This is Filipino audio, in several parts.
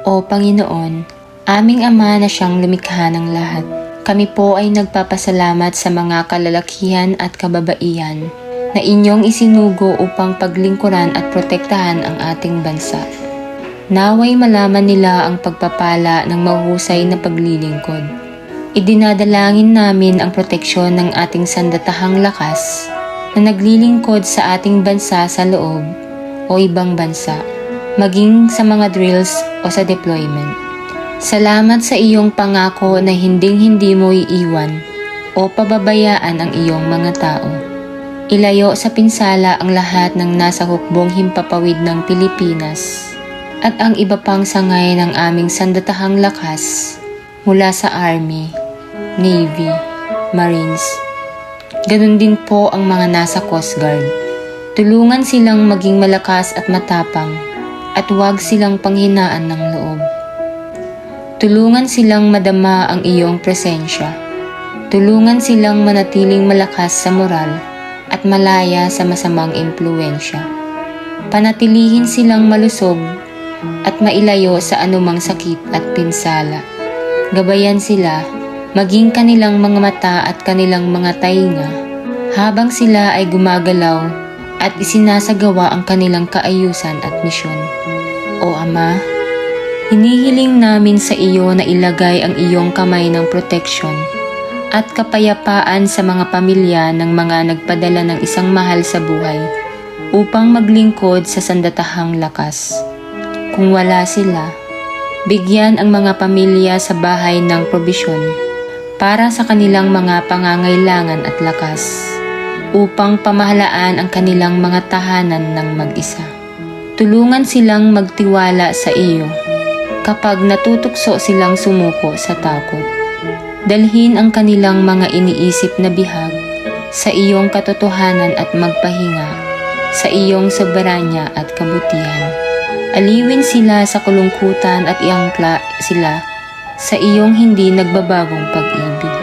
O Panginoon, aming Ama na siyang lumikha ng lahat, kami po ay nagpapasalamat sa mga kalalakihan at kababaihan na inyong isinugo upang paglingkuran at protektahan ang ating bansa. Naway malaman nila ang pagpapala ng mahusay na paglilingkod. Idinadalangin namin ang proteksyon ng ating sandatahang lakas na naglilingkod sa ating bansa sa loob o ibang bansa, maging sa mga drills o sa deployment. Salamat sa iyong pangako na hinding-hindi mo iiwan o pababayaan ang iyong mga tao. Ilayo sa pinsala ang lahat ng nasa hukbong himpapawid ng Pilipinas at ang iba pang sangay ng aming sandatahang lakas mula sa Army, Navy, Marines. Ganun din po ang mga nasa Coast Guard. Tulungan silang maging malakas at matapang at huwag silang panghinaan ng loob. Tulungan silang madama ang iyong presensya. Tulungan silang manatiling malakas sa moral at malaya sa masamang impluwensya. Panatilihin silang malusog at mailayo sa anumang sakit at pinsala. Gabayan sila, maging kanilang mga mata at kanilang mga tainga habang sila ay gumagalaw at isinasagawa ang kanilang kaayusan at misyon. O Ama, hinihiling namin sa iyo na ilagay ang iyong kamay ng proteksyon at kapayapaan sa mga pamilya ng mga nagpadala ng isang mahal sa buhay upang maglingkod sa sandatahang lakas. Kung wala sila, bigyan ang mga pamilya sa bahay ng probisyon para sa kanilang mga pangangailangan at lakas upang pamahalaan ang kanilang mga tahanan ng mag-isa. Tulungan silang magtiwala sa iyo kapag natutukso silang sumuko sa takot. Dalhin ang kanilang mga iniisip na bihag sa iyong katotohanan at magpahinga sa iyong soberanya at kabutihan. Aliwin sila sa kulungkutan at iangkla sila sa iyong hindi nagbabagong pag-ibig.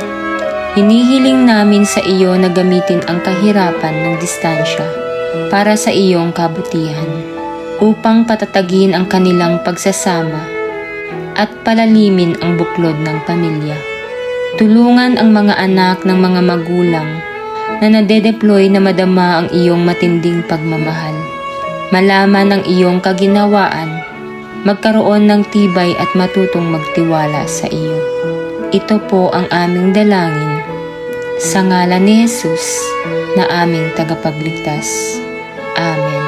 Hinihiling namin sa iyo na gamitin ang kahirapan ng distansya para sa iyong kabutihan upang patatagin ang kanilang pagsasama at palalimin ang buklod ng pamilya. Tulungan ang mga anak ng mga magulang na nade-deploy na madama ang iyong matinding pagmamahal. Malaman ang iyong kaginawaan, magkaroon ng tibay at matutong magtiwala sa iyo. Ito po ang aming dalangin sa ngalan ni Jesus na aming tagapagligtas. Amen.